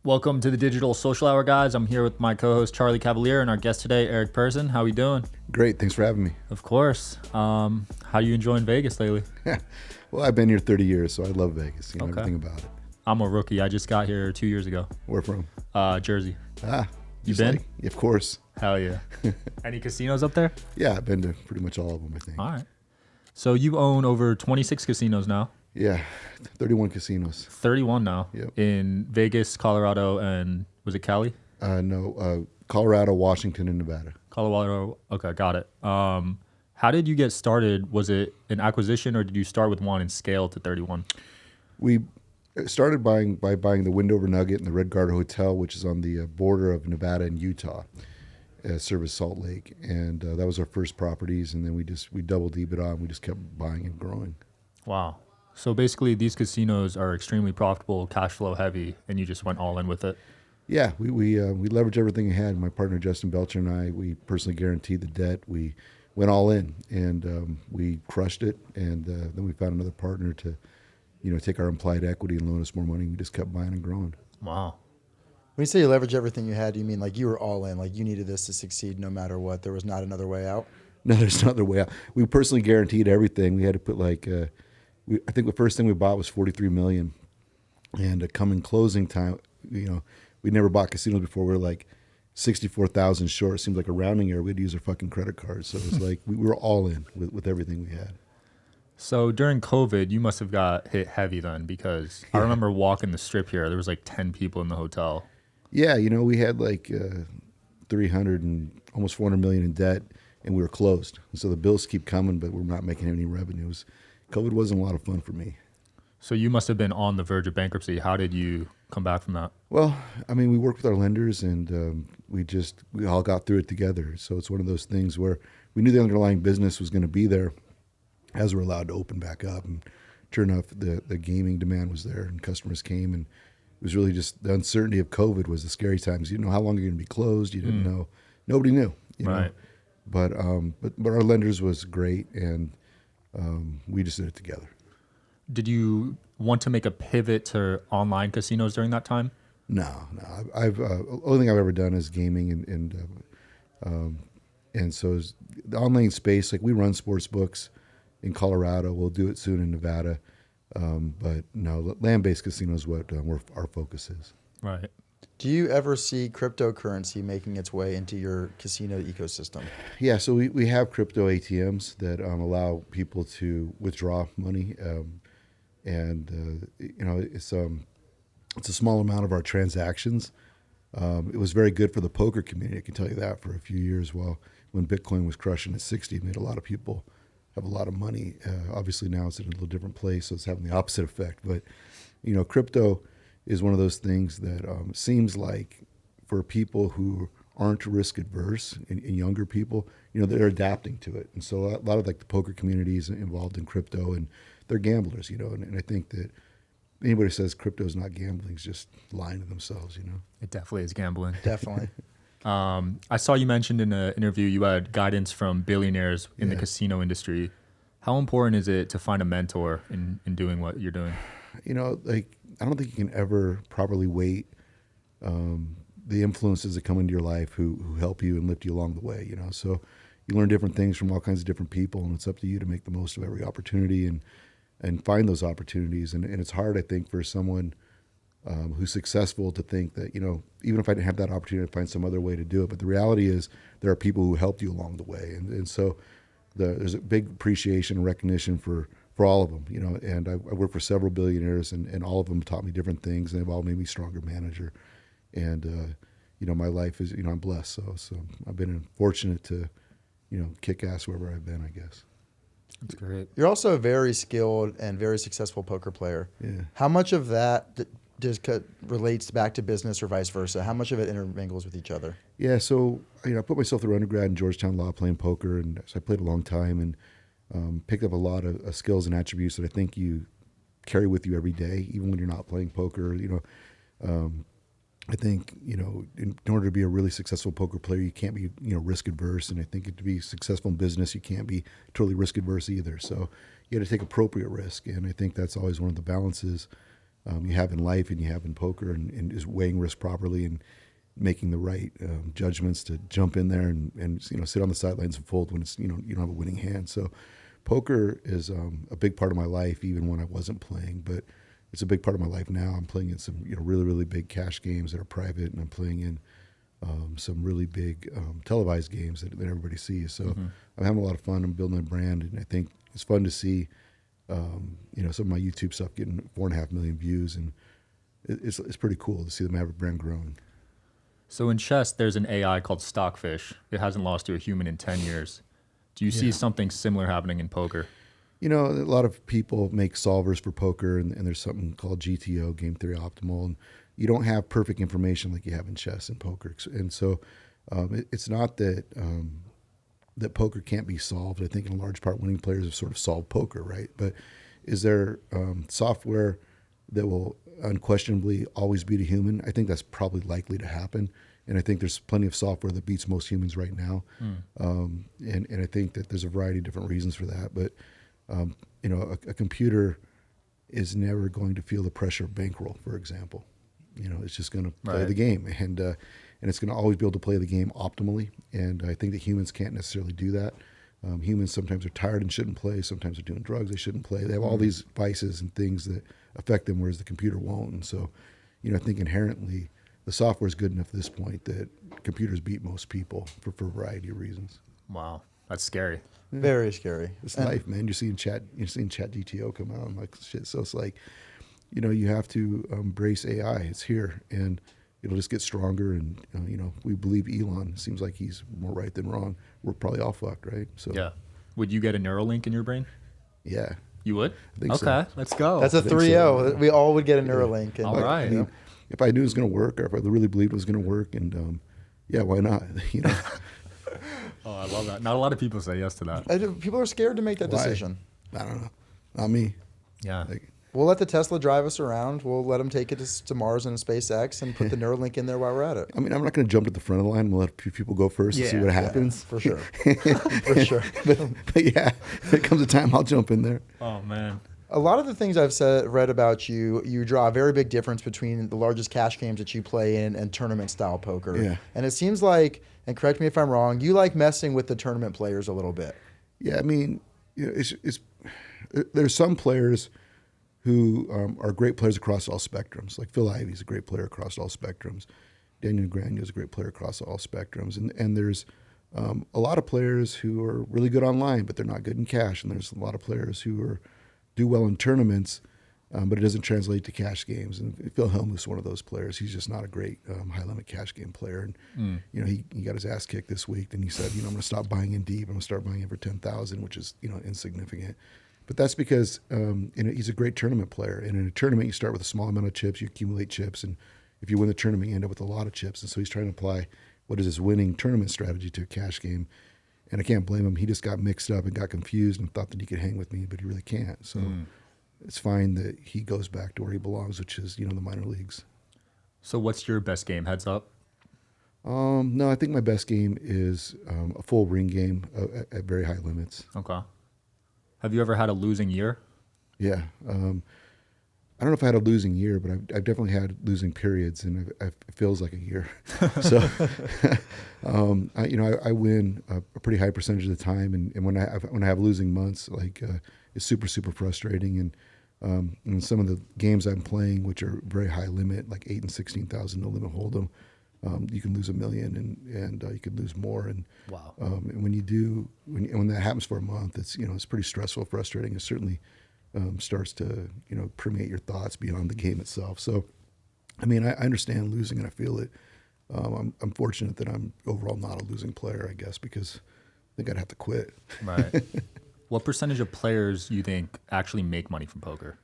Welcome to the Digital Social Hour, guys. I'm here with my co-host Charlie Cavalier and our guest today, Eric Persson. How we doing? Great, thanks for having me. Of course. How you enjoying Vegas lately? Well, I've been here 30 years, so I love Vegas. Okay. Everything about it. I'm a rookie. I just got here 2 years ago. Where from? Jersey. You just been? Of course. Hell yeah. Any casinos up there? Yeah, I've been to pretty much all of them, I think. All right. So you own over 26 casinos now. Yeah, 31 casinos. 31 now. Yep. In Vegas, Colorado, and was it Cali? No, Colorado, Washington, and Nevada. Colorado. Okay, got it. How did you get started? Was it an acquisition or did you start with one and scale to 31? We started by buying the Windover Nugget and the Red Guard Hotel, which is on the border of Nevada and Utah, service Salt Lake, and that was our first properties. And then we doubled EBITDA and we just kept buying and growing. Wow. So basically, these casinos are extremely profitable, cash flow heavy, and you just went all in with it. Yeah, we leveraged everything we had. My partner Justin Belcher and I, we personally guaranteed the debt. We went all in, and we crushed it. And then we found another partner to, take our implied equity and loan us more money. We just kept buying and growing. Wow. When you say you leverage everything you had, do you mean like you were all in, like you needed this to succeed no matter what? There was not another way out? No, there's no other way out. We personally guaranteed everything. We had to put I think the first thing we bought was $43 million, and coming closing time, we never bought casinos before. We were like 64,000 short. It seemed like a rounding error. We had to use our fucking credit cards. So it was like we were all in with everything we had. So during COVID, you must have got hit heavy then, because I remember walking the strip here. There was like 10 people in the hotel. Yeah, we had like 300 and almost 400 million in debt, and we were closed. And so the bills keep coming, but we're not making any revenues. COVID wasn't a lot of fun for me. So you must have been on the verge of bankruptcy. How did you come back from that? Well, we worked with our lenders, and we all got through it together. So it's one of those things where we knew the underlying business was going to be there as we're allowed to open back up. And sure enough, the gaming demand was there, and customers came, and it was really just the uncertainty of COVID was the scary times. You didn't know how long you're going to be closed. You didn't know. Nobody knew. Right. But our lenders was great, and we just did it together. Did you want to make a pivot to online casinos during that time? No. I've only thing I've ever done is gaming, and so is the online space. Like we run sports books in Colorado. We'll do it soon in Nevada, but no, land-based casinos is what where our focus is. Right. Do you ever see cryptocurrency making its way into your casino ecosystem? Yeah, so we have crypto ATMs that allow people to withdraw money, and it's a small amount of our transactions. It was very good for the poker community. I can tell you that for a few years. When Bitcoin was crushing at 60, it made a lot of people have a lot of money. Obviously now it's in a little different place, so it's having the opposite effect. But crypto is one of those things that seems like for people who aren't risk adverse and younger people, they're adapting to it. And so a lot of like the poker community is involved in crypto, and they're gamblers, and I think that anybody who says crypto is not gambling is just lying to themselves, It definitely is gambling. Definitely. I saw you mentioned in an interview you had guidance from billionaires in the casino industry. How important is it to find a mentor in doing what you're doing? I don't think you can ever properly weight the influences that come into your life who help you and lift you along the way, So you learn different things from all kinds of different people, and it's up to you to make the most of every opportunity and find those opportunities. And it's hard, I think, for someone who's successful to think that, even if I didn't have that opportunity, I'd find some other way to do it. But the reality is there are people who helped you along the way. And so there's a big appreciation and recognition for all of them, and I work for several billionaires, and all of them taught me different things, and they've all made me a stronger manager. And, my life is, I'm blessed. So I've been fortunate to, kick ass wherever I've been, I guess. That's great. You're also a very skilled and very successful poker player. Yeah. How much of that relates back to business or vice versa? How much of it intermingles with each other? Yeah, so I put myself through undergrad in Georgetown Law playing poker, and so I played a long time and picked up a lot of skills and attributes that I think you carry with you every day, even when you're not playing poker. I think in order to be a really successful poker player, you can't be risk adverse, and I think to be successful in business, you can't be totally risk adverse either. So you got to take appropriate risk, and I think that's always one of the balances you have in life and you have in poker, and is weighing risk properly and making the right judgments to jump in there and sit on the sidelines and fold when it's you don't have a winning hand. So poker is a big part of my life, even when I wasn't playing, but it's a big part of my life now. I'm playing in some really, really big cash games that are private, and I'm playing in some really big televised games that everybody sees. So I'm having a lot of fun. I'm building a brand, and I think it's fun to see some of my YouTube stuff getting 4.5 million views, and it's pretty cool to see the Maverick brand growing. So in chess, there's an AI called Stockfish. It hasn't lost to a human in 10 years. Do you see something similar happening in poker? A lot of people make solvers for poker, and there's something called GTO, Game Theory Optimal, and you don't have perfect information like you have in chess and poker. And so it's not that that poker can't be solved. I think in large part winning players have sort of solved poker, right? But is there software that will unquestionably always beat a human? I think that's probably likely to happen. And I think there's plenty of software that beats most humans right now. And I think that there's a variety of different reasons for that. But, a computer is never going to feel the pressure of bankroll, for example. It's just going to play the game. And it's going to always be able to play the game optimally. And I think that humans can't necessarily do that. Humans sometimes are tired and shouldn't play. Sometimes they're doing drugs they shouldn't play. They have all these vices and things that affect them, whereas the computer won't. And so, I think inherently the software is good enough at this point that computers beat most people for a variety of reasons. Wow, that's scary. Very scary. It's life, man. You're seeing chat GTO come out and like shit. So it's like, you have to embrace AI. It's here, and it'll just get stronger. And we believe Elon. It seems like he's more right than wrong. We're probably all fucked, right? So yeah. Would you get a Neuralink in your brain? Yeah. You would? I think okay, so. Let's go. That's a 3-0. So. We all would get a Neuralink. And all right. If I knew it was going to work, or if I really believed it was going to work, and why not? Oh, I love that. Not a lot of people say yes to that. People are scared to make that decision. I don't know. Not me. Yeah. We'll let the Tesla drive us around. We'll let them take it to Mars and SpaceX and put the Neuralink in there while we're at it. I mean, I'm not going to jump at the front of the line. We'll let a few people go first and see what happens. For sure. For sure. But yeah, if there comes a time, I'll jump in there. Oh, man. A lot of the things I've read about you, you draw a very big difference between the largest cash games that you play in and tournament-style poker. Yeah. And it seems like, and correct me if I'm wrong, you like messing with the tournament players a little bit. Yeah, I mean, there's some players who are great players across all spectrums. Like Phil Ivey's a great player across all spectrums. Daniel Negreanu is a great player across all spectrums. And there's a lot of players who are really good online, but they're not good in cash. And there's a lot of players who do well in tournaments, but it doesn't translate to cash games. And Phil Hellmuth is one of those players. He's just not a great high-limit cash game player. And he got his ass kicked this week. And he said, I'm going to stop buying in deep. I'm going to start buying in for 10,000, which is insignificant. But that's because he's a great tournament player. And in a tournament, you start with a small amount of chips, you accumulate chips, and if you win the tournament, you end up with a lot of chips. And so he's trying to apply what is his winning tournament strategy to a cash game. And I can't blame him. He just got mixed up and got confused and thought that he could hang with me, but he really can't. So it's fine that he goes back to where he belongs, which is, the minor leagues. So what's your best game? Heads up? No, I think my best game is a full ring game at very high limits. Okay. Have you ever had a losing year? Yeah. I don't know if I had a losing year, but I've definitely had losing periods, and it feels like a year. So, I win a pretty high percentage of the time, and when I have losing months, it's super, super frustrating. And some of the games I'm playing, which are very high limit, like 8 and 16,000 no limit hold'em, you can lose $1 million, and you can lose more. And wow. And when that happens for a month, it's pretty stressful, frustrating. It certainly starts to permeate your thoughts beyond the game itself. So, I mean, I understand losing and I feel it. I'm fortunate that I'm overall not a losing player, I guess, because I think I'd have to quit. Right. What percentage of players you think actually make money from poker?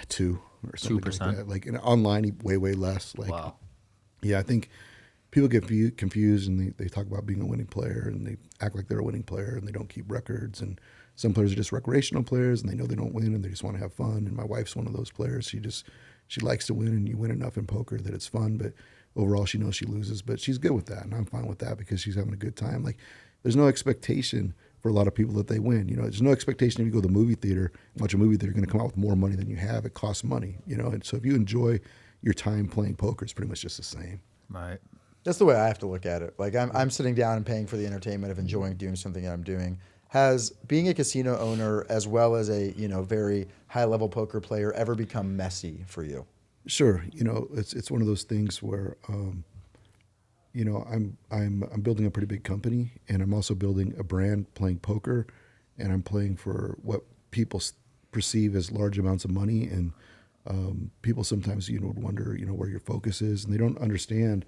2 or something 2%. like that. Like in online, way less. Like, wow. Yeah, I think people get confused and they talk about being a winning player and they act like they're a winning player and they don't keep records. And some players are just recreational players and they know they don't win and they just want to have fun. And my wife's one of those players. She likes to win, and you win enough in poker that it's fun, but overall she knows she loses. But she's good with that, and I'm fine with that because she's having a good time. Like, there's no expectation for a lot of people that they win. There's no expectation if you go to the movie theater, watch a movie theater, you're going to come out with more money than you have. It costs money, and so if you enjoy your time playing poker, it's pretty much just the same. Right. That's the way I have to look at it. Like I'm sitting down and paying for the entertainment of enjoying doing something that I'm doing. Has being a casino owner as well as a very high level poker player ever become messy for you? Sure. It's one of those things where I'm building a pretty big company, and I'm also building a brand playing poker, and I'm playing for what people perceive as large amounts of money, and people sometimes would wonder where your focus is, and they don't understand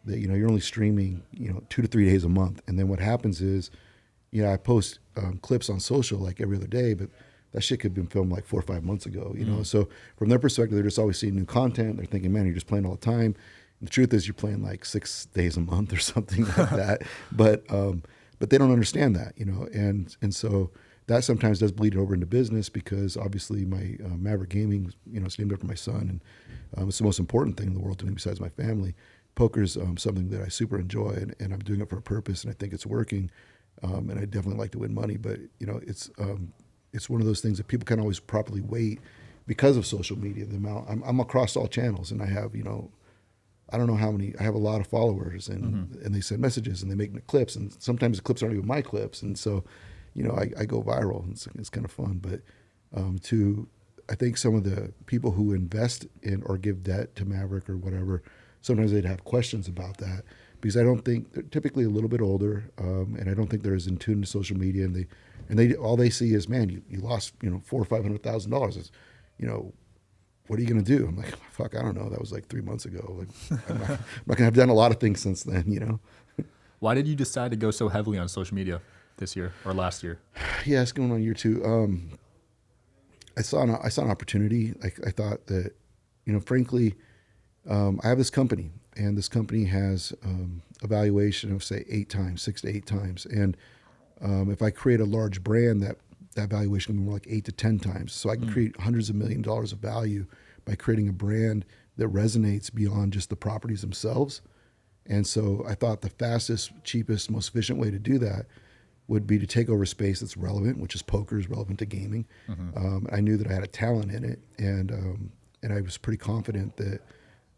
that you're only streaming 2 to 3 days a month, and then what happens is I post clips on social like every other day, but that shit could have been filmed like 4 or 5 months ago. So from their perspective, they're just always seeing new content. They're thinking, man, you're just playing all the time. And the truth is, you're playing like 6 days a month or something like that. But they don't understand that, and so that sometimes does bleed over into business, because obviously my Maverick Gaming, it's named after my son, and it's the most important thing in the world to me besides my family. Poker is something that I super enjoy, and I'm doing it for a purpose, and I think it's working. And I definitely like to win money, but it's one of those things that people can't always properly weight because of social media. The amount I'm across all channels, and I have I don't know how many. I have a lot of followers, and they send messages, and they make clips, and sometimes the clips aren't even my clips, and so I go viral, and it's kind of fun. But I think some of the people who invest in or give debt to Maverick or whatever, sometimes they'd have questions about that, because I don't think they're typically a little bit older, and I don't think they're as in tune to social media, and they all they see is, man, you lost $400,000 or $500,000. What are you going to do? I'm like, fuck, I don't know. That was like 3 months ago. Like, I'm not going to have done a lot of things since then. Why did you decide to go so heavily on social media this year or last year? Yeah, it's going on year 2. I saw an opportunity. I thought that, frankly, I have this company, and this company has a valuation of say 6 to 8 times. And if I create a large brand, that valuation can be more like 8 to 10 times. So I can create hundreds of $millions of value by creating a brand that resonates beyond just the properties themselves. And so I thought the fastest, cheapest, most efficient way to do that would be to take over space that's relevant, which is poker is relevant to gaming. I knew that I had a talent in it, and I was pretty confident that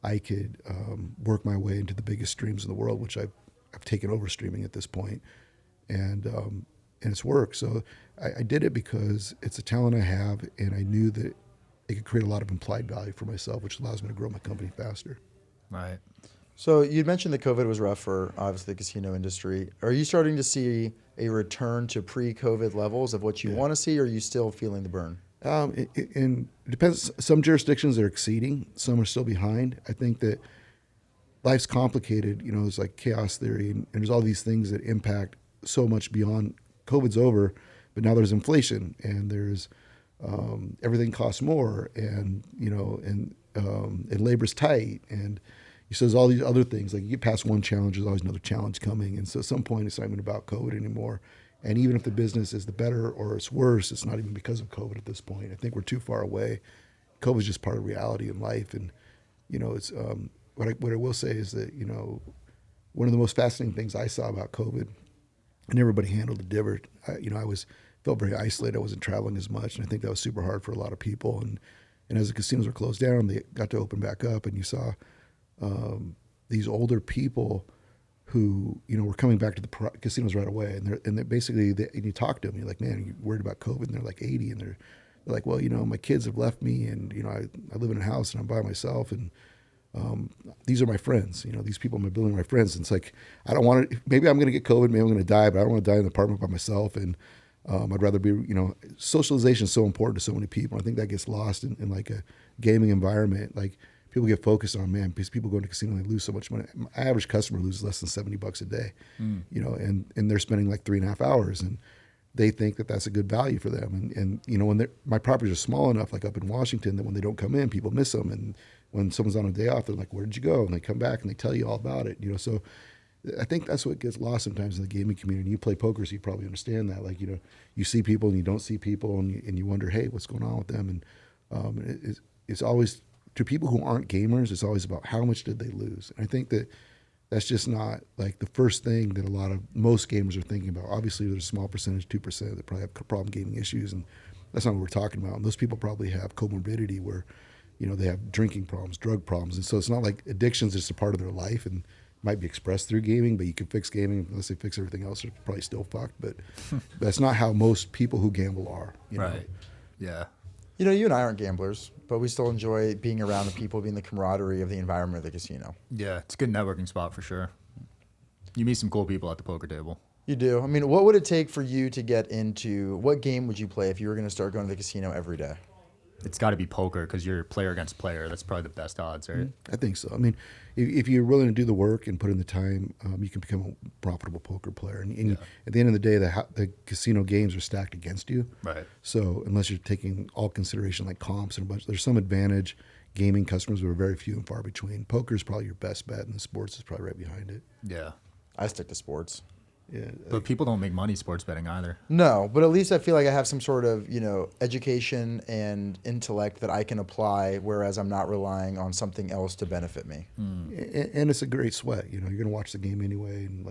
I could work my way into the biggest streams in the world, which I've taken over streaming at this point, and it's worked. So I did it because it's a talent I have, and I knew that it could create a lot of implied value for myself, which allows me to grow my company faster. Right. So you mentioned that COVID was rough for obviously the casino industry. Are you starting to see a return to pre-COVID levels of what you want to see, or are you still feeling the burn? It depends. Some jurisdictions are exceeding, some are still behind. I think that life's complicated. It's like chaos theory, and there's all these things that impact so much beyond. COVID's over, but now there's inflation, and there's everything costs more, and and labor's tight, and so there's all these other things. Like you get past one challenge, there's always another challenge coming, and so at some point it's not even about COVID anymore. And even if the business is the better or it's worse, it's not even because of COVID at this point. I think we're too far away. COVID is just part of reality in life, and it's what I will say is that one of the most fascinating things I saw about COVID, and everybody handled it different. I felt very isolated. I wasn't traveling as much, and I think that was super hard for a lot of people. And as the casinos were closed down, they got to open back up, and you saw these older people who were coming back to the casinos right away, and they basically and you talk to them, you're like, man, are you worried about COVID? And they're like 80, and they're like, well, my kids have left me, and I live in a house and I'm by myself, and these are my friends. These people in my building are my friends. And it's like, I don't want to. Maybe I'm going to get COVID. Maybe I'm going to die, but I don't want to die in an apartment by myself. And I'd rather be. Socialization is so important to so many people. I think that gets lost in like a gaming environment. Like people get focused on, man, because people go to casino and they lose so much money. My average customer loses less than $70 a day. And they're spending like 3.5 hours, and they think that that's a good value for them. And when my properties are small enough, like up in Washington, that when they don't come in, people miss them. And when someone's on a day off, they're like, where did you go? And they come back and they tell you all about it. So I think that's what gets lost sometimes in the gaming community. You play poker, so you probably understand that. Like, you see people and you don't see people, and you wonder, hey, what's going on with them? And it's always, to people who aren't gamers, it's always about how much did they lose. And I think that that's just not like the first thing that most gamers are thinking about. Obviously, there's a small percentage, 2%, that probably have problem gaming issues, and that's not what we're talking about. And those people probably have comorbidity where, they have drinking problems, drug problems, and so it's not like addiction's just a part of their life and might be expressed through gaming. But you can fix gaming unless they fix everything else. They're probably still fucked. But that's not how most people who gamble are. Right. Yeah. You and I aren't gamblers, but we still enjoy being around the people, being the camaraderie of the environment of the casino. Yeah, it's a good networking spot for sure. You meet some cool people at the poker table. You do. I mean, what would it take for you to get into, what game would you play if you were going to start going to the casino every day? It's got to be poker because you're player against player. That's probably the best odds, right? I think so. I mean, if you're willing to do the work and put in the time, you can become a profitable poker player. And at the end of the day, the casino games are stacked against you. Right. So unless you're taking all consideration like comps and a bunch, there's some advantage. Gaming customers are very few and far between. Poker is probably your best bet, and the sports is probably right behind it. Yeah. I stick to sports. Yeah, but people don't make money sports betting either. No, but at least I feel like I have some sort of, education and intellect that I can apply, whereas I'm not relying on something else to benefit me. And it's a great sweat. You're going to watch the game anyway, and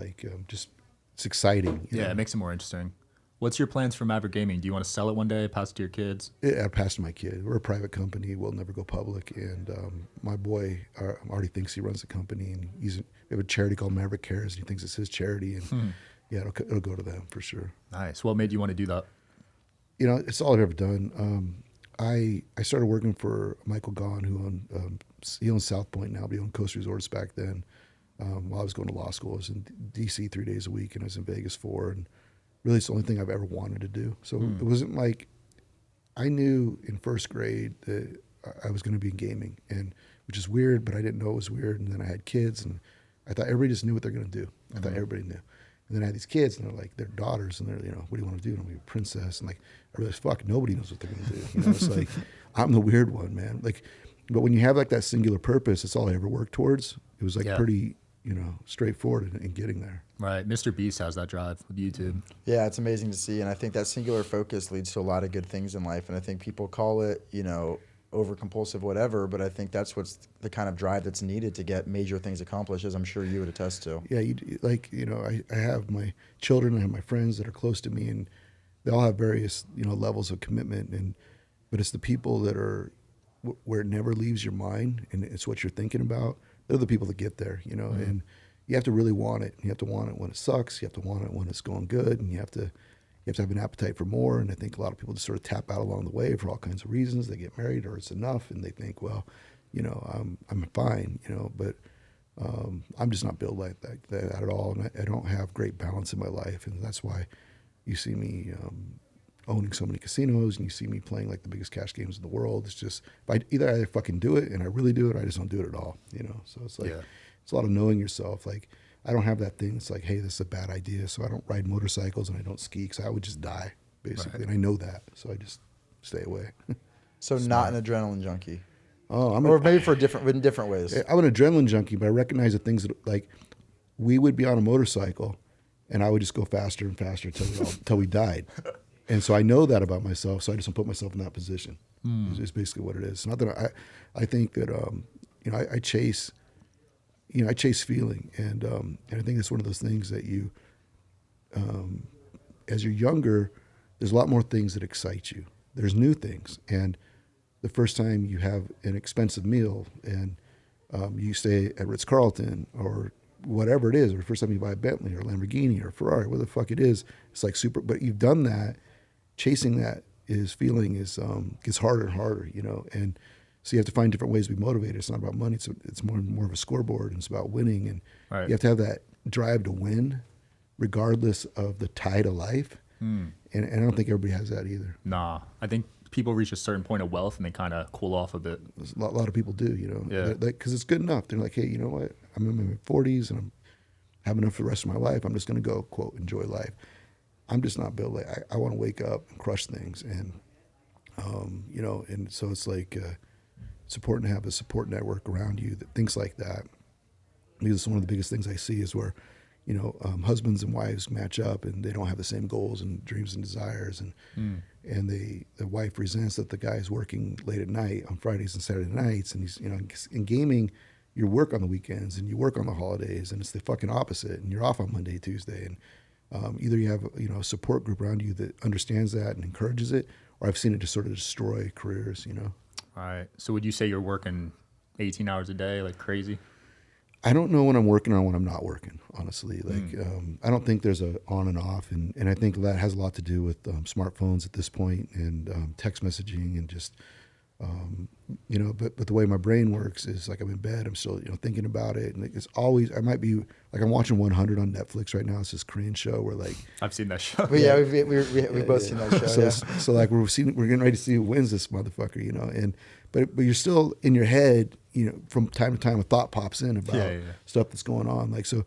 just it's exciting. Yeah, it makes it more interesting. What's your plans for Maverick Gaming? Do you want to sell it one day, pass it to your kids? I passed to my kid. We're a private company. We'll never go public. And my boy already thinks he runs the company, and we have a charity called Maverick Cares, and he thinks it's his charity. And yeah, it'll go to them for sure. Nice. What made you want to do that? It's all I've ever done. I started working for Michael Gahn, who he owns South Point now, but he owned Coast Resorts back then. While I was going to law school, I was in D.C. 3 days a week, and I was in Vegas 4. And really, it's the only thing I've ever wanted to do. So it wasn't like I knew in first grade that I was going to be in gaming, and which is weird, but I didn't know it was weird. And then I had kids, and I thought everybody just knew what they're going to do. I thought everybody knew. And then I had these kids, and they're like, they're daughters, and they're, what do you want to do? And I'm going to be a princess. And I realized, fuck, nobody knows what they're going to do. It's like, I'm the weird one, man. But when you have that singular purpose, it's all I ever worked towards. It was pretty, straightforward in getting there. Right. Mr. Beast has that drive with YouTube. Yeah, it's amazing to see. And I think that singular focus leads to a lot of good things in life. And I think people call it, over-compulsive, whatever, but I think that's what's the kind of drive that's needed to get major things accomplished, as I'm sure you would attest to. Yeah, I have my children, I have my friends that are close to me, and they all have various, levels of commitment, but it's the people that are where it never leaves your mind, and it's what you're thinking about. They're the people that get there, and you have to really want it. You have to want it when it sucks. You have to want it when it's going good, and you have to have an appetite for more. And I think a lot of people just sort of tap out along the way for all kinds of reasons. They get married, or it's enough, and they think, well, I'm fine, but I'm just not built like that at all. And I don't have great balance in my life, and that's why you see me owning so many casinos, and you see me playing like the biggest cash games in the world. It's just either I fucking do it and I really do it, or I just don't do it at all. So it's like it's a lot of knowing yourself. Like, I don't have that thing. It's like, hey, this is a bad idea, so I don't ride motorcycles and I don't ski because I would just die, basically. Right. And I know that, so I just stay away. So not an adrenaline junkie. Oh, or maybe in different ways. I'm an adrenaline junkie, but I recognize the things that, like, we would be on a motorcycle, and I would just go faster and faster until we died. And so I know that about myself, so I just don't put myself in that position. It's basically what it is. It's not that I think that I chase. I chase feeling, and I think that's one of those things that you, as you're younger, there's a lot more things that excite you. There's new things, and the first time you have an expensive meal, and you stay at Ritz-Carlton or whatever it is, or the first time you buy a Bentley or a Lamborghini or a Ferrari, whatever the fuck it is, it's like super. But you've done that. Chasing that feeling gets harder and harder, and. So you have to find different ways to be motivated. It's not about money. It's more of a scoreboard, and it's about winning. And you have to have that drive to win, regardless of the tide of life. And I don't think everybody has that either. Nah, I think people reach a certain point of wealth and they kind of cool off a bit. A lot of people do, because it's good enough. They're like, hey, you know what? I'm in my 40s and I'm having enough for the rest of my life. I'm just going to go, quote, enjoy life. I'm just not built like I want to wake up and crush things, and and so it's like. It's important to have a support network around you that thinks like that. Because one of the biggest things I see is where, husbands and wives match up and they don't have the same goals and dreams and desires, and the wife resents that the guy's working late at night on Fridays and Saturday nights, and he's in gaming, you work on the weekends and you work on the holidays, and it's the fucking opposite, and you're off on Monday, Tuesday, and either you have a support group around you that understands that and encourages it, or I've seen it just sort of destroy careers. All right. So would you say you're working 18 hours a day like crazy? I don't know when I'm working or when I'm not working, honestly. I don't think there's a on and off, and I think that has a lot to do with smartphones at this point, and text messaging, and just but the way my brain works is like I'm in bed, I'm still thinking about it, and it's always, I might be like, I'm watching 100 on Netflix right now. It's this Korean show where like I've seen that show. But yeah, we've both seen that show. So like we're getting ready to see who wins this motherfucker, and but you're still in your head, from time to time a thought pops in about stuff that's going on. Like, so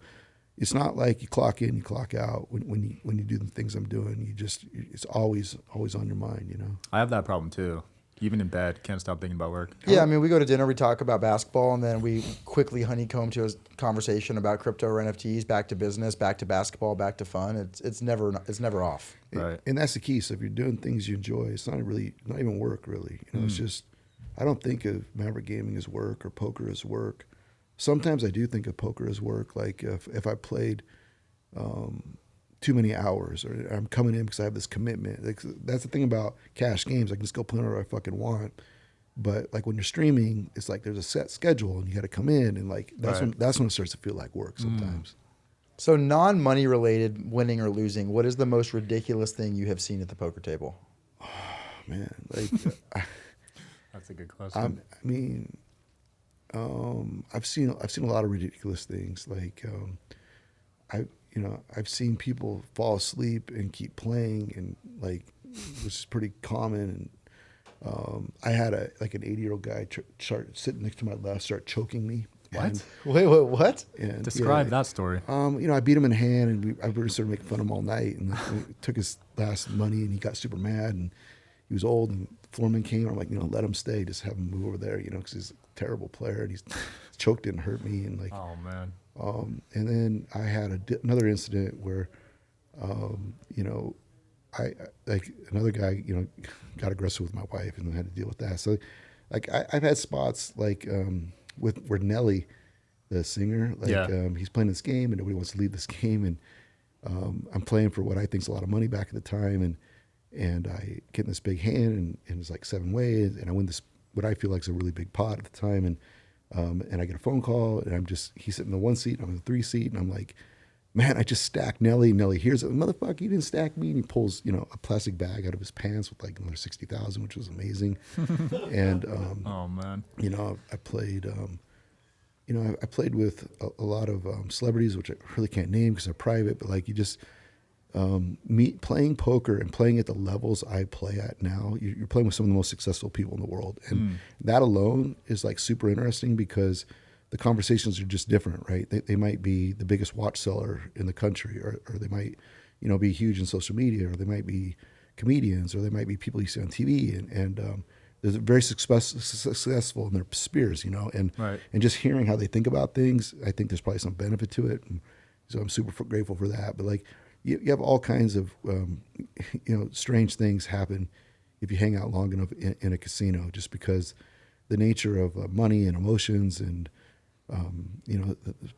it's not like you clock in, you clock out when you do the things I'm doing. It's always on your mind. I have that problem too. Even in bed, can't stop thinking about work. Yeah, I mean, we go to dinner, we talk about basketball, and then we quickly honeycomb to a conversation about crypto or NFTs, back to business, back to basketball, back to fun. It's never off. Right. And that's the key. So if you're doing things you enjoy, it's not even work really. It's just, I don't think of Maverick gaming as work or poker as work. Sometimes I do think of poker as work. Like if I played too many hours, or I'm coming in because I have this commitment. Like, that's the thing about cash games. I can just go play whatever I fucking want. But like when you're streaming, it's like there's a set schedule and you got to come in, and like that's when it starts to feel like work sometimes. So non-money related, winning or losing, what is the most ridiculous thing you have seen at the poker table? Oh, man, like that's a good question. I've seen a lot of ridiculous things. Like I've seen people fall asleep and keep playing, and like, which is pretty common. And I had an 80-year-old guy start sitting next to my left, start choking me. What? Wait, what? And, Describe that story. I beat him in hand, and I started making fun of him all night, and we took his last money, and he got super mad, and he was old, and the foreman came, and I'm like, let him stay, just have him move over there, because he's a terrible player, and he's choked it and hurt me, and like, oh man. And then I had another incident where, I like another guy, got aggressive with my wife, and I had to deal with that. So, like, I've had spots like where Nelly, the singer, like he's playing this game and nobody wants to leave this game, and I'm playing for what I think's a lot of money back at the time, and I get in this big hand, and it's like 7 ways, and I win this what I feel like is a really big pot at the time, and I get a phone call, and he's sitting in the 1 seat, I'm in the 3 seat, and I'm like, man, I just stacked Nelly. Nelly, here's it, motherfucker, you didn't stack me. And he pulls, a plastic bag out of his pants with like another 60,000, which was amazing. And oh man, I played, I played with a lot of celebrities, which I really can't name because they're private. But like, you just playing poker and playing at the levels I play at now, you're playing with some of the most successful people in the world, and that alone is like super interesting because the conversations are just different, right? They might be the biggest watch seller in the country, or they might, be huge in social media, or they might be comedians, or they might be people you see on TV, and they're very successful in their spheres, and right. And just hearing how they think about things, I think there's probably some benefit to it, and so I'm super grateful for that. But like, you have all kinds of, strange things happen if you hang out long enough in a casino, just because the nature of money and emotions and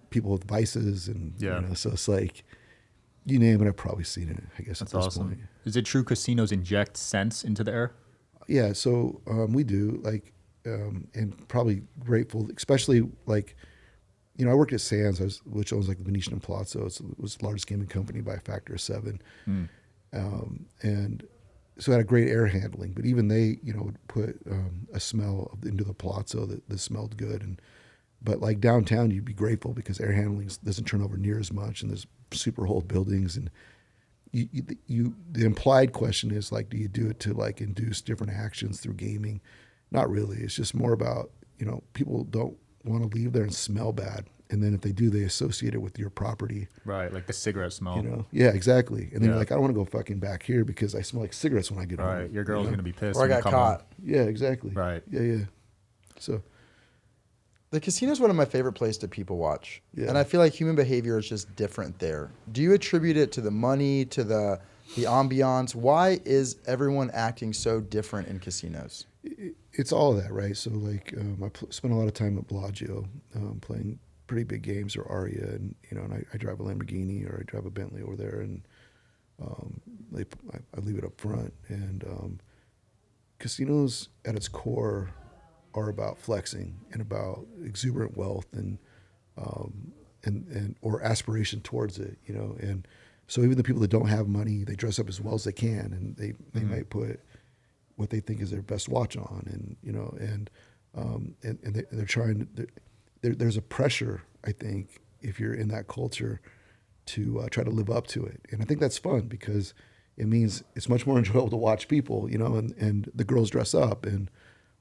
people with vices, and so it's like, you name it, I've probably seen it, I guess. That's at this awesome. point. Is it true casinos inject sense into the air? Yeah, so we do, like, and probably grateful, especially like, I worked at Sands, which owns like the Venetian and Palazzo. It was the largest gaming company by a factor of 7, and so it had a great air handling. But even they, would put a smell into the Palazzo that smelled good, but like downtown, you'd be grateful because air handling doesn't turn over near as much, and there's super old buildings. And the implied question is like, do you do it to like induce different actions through gaming? Not really. It's just more about, people don't want to leave there and smell bad, and then if they do, they associate it with your property. Right, like the cigarette smell. Yeah, exactly. And then you're like, I don't want to go fucking back here because I smell like cigarettes when I get home. Right, your girl's gonna be pissed. Or I when you got come caught. home. Yeah, exactly. Right. Yeah. So. The casino is one of my favorite places to people watch. Yeah. And I feel like human behavior is just different there. Do you attribute it to the money, to the ambiance? Why is everyone acting so different in casinos? it's all of that, right? So like spent a lot of time at Bellagio playing pretty big games, or Aria, and and I drive a Lamborghini or I drive a Bentley over there, and I leave it up front. And casinos at its core are about flexing and about exuberant wealth and or aspiration towards it, and so even the people that don't have money, they dress up as well as they can, and they might put what they think is their best watch on, and they're trying to. There's a pressure, I think, if you're in that culture, to try to live up to it, and I think that's fun because it means it's much more enjoyable to watch people, and the girls dress up, and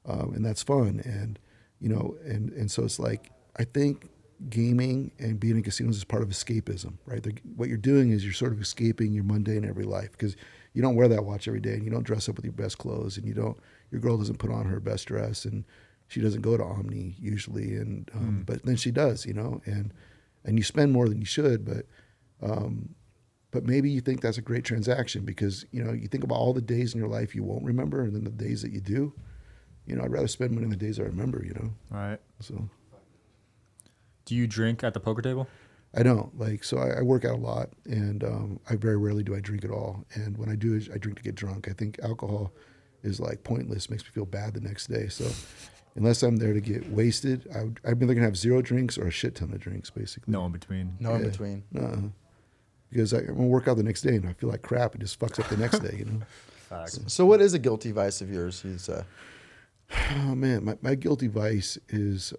that's fun, and and so it's like I think gaming and being in casinos is part of escapism, right? What you're doing is you're sort of escaping your mundane every life because you don't wear that watch every day, and you don't dress up with your best clothes, and your girl doesn't put on her best dress, and she doesn't go to Omni usually, and but then she does, and you spend more than you should, but maybe you think that's a great transaction because you think about all the days in your life you won't remember, and then the days that you do. I'd rather spend money on the days I remember. Right. So. Do you drink at the poker table? I don't. So I work out a lot, and I very rarely do I drink at all. And when I do, I drink to get drunk. I think alcohol is pointless, makes me feel bad the next day. So unless I'm there to get wasted, I'm either going to have 0 drinks or a shit ton of drinks, basically. No in between. No in between. Because I'm going to work out the next day, and I feel like crap. It just fucks up the next day, Facts. So what is a guilty vice of yours? Oh, man, my guilty vice is...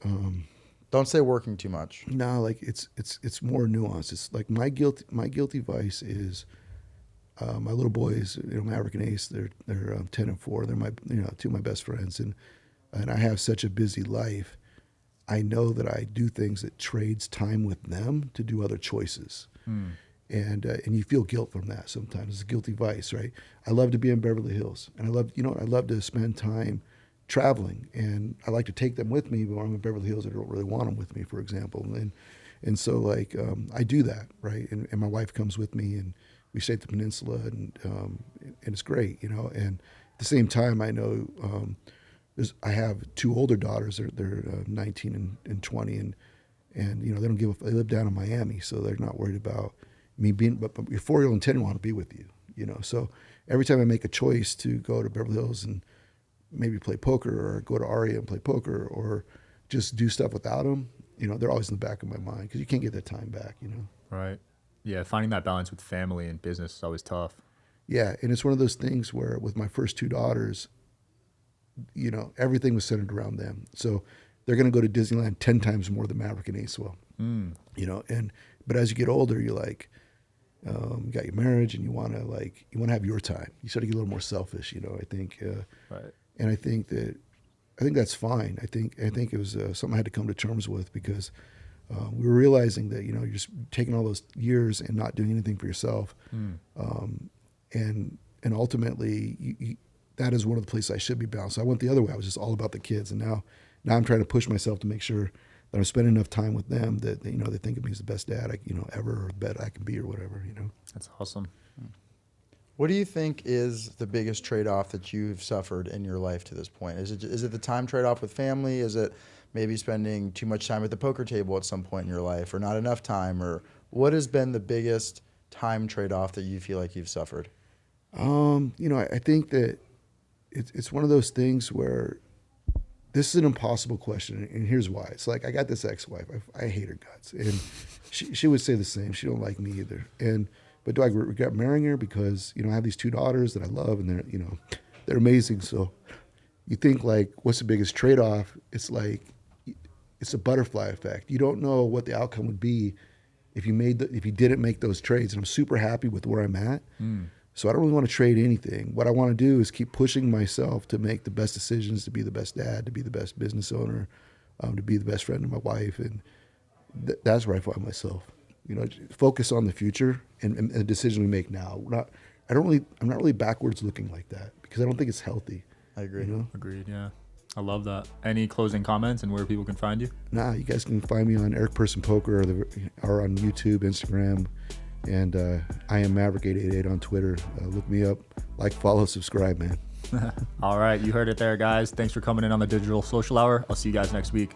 Don't say working too much. No, it's more nuanced. It's like my guilty vice is my little boys, Maverick and Ace. They're 10 and 4. They're my 2 of my best friends, and I have such a busy life. I know that I do things that trades time with them to do other choices, and you feel guilt from that sometimes. It's a guilty vice, right? I love to be in Beverly Hills, and I love to spend time traveling, and I like to take them with me, but when I'm in Beverly Hills, I don't really want them with me, for example. And so I do that, right? And my wife comes with me, and we stay at the peninsula, and it's great, And at the same time, I know I have 2 older daughters. They're 19 and 20, and they don't give a. They live down in Miami, so they're not worried about me being. But your 4-year-old and 10 want to be with you, So every time I make a choice to go to Beverly Hills and maybe play poker or go to Aria and play poker or just do stuff without them, they're always in the back of my mind because you can't get that time back, Right. Yeah, finding that balance with family and business is always tough. Yeah, and it's one of those things where with my first 2 daughters, everything was centered around them. So they're going to go to Disneyland 10 times more than Maverick and Ace will, but as you get older, you're like, you got your marriage and you want to have your time. You start to get a little more selfish, I think. Right. And I think that's fine. I think it was something I had to come to terms with because we were realizing that you're just taking all those years and not doing anything for yourself, and ultimately that is one of the places I should be balanced. So I went the other way. I was just all about the kids, and now I'm trying to push myself to make sure that I'm spending enough time with them that they think of me as the best dad ever or the best I can be or whatever. That's awesome. What do you think is the biggest trade-off that you've suffered in your life to this point? Is it the time trade-off with family? Is it maybe spending too much time at the poker table at some point in your life, or not enough time? Or what has been the biggest time trade-off that you feel like you've suffered? I think that it's one of those things where this is an impossible question, and here's why. It's like I got this ex-wife. I hate her guts, and she would say the same. She don't like me either, But do I regret marrying her? Because, I have these 2 daughters that I love, and they're amazing. So you think what's the biggest trade-off? It's it's a butterfly effect. You don't know what the outcome would be if you didn't make those trades. And I'm super happy with where I'm at. So I don't really want to trade anything. What I want to do is keep pushing myself to make the best decisions, to be the best dad, to be the best business owner, to be the best friend of my wife. And that's where I find myself. Focus on the future and the decision we make now. I'm not really backwards looking like that because I don't think it's healthy. I agree. Agreed. Yeah, I love that. Any closing comments and where people can find you? You guys can find me on Eric Persson Poker or on YouTube, Instagram, and I am Maverick 888 on Twitter. Look me up, follow, subscribe, man. All right, you heard it there, guys. Thanks for coming in on the Digital Social Hour. I'll see you guys next week.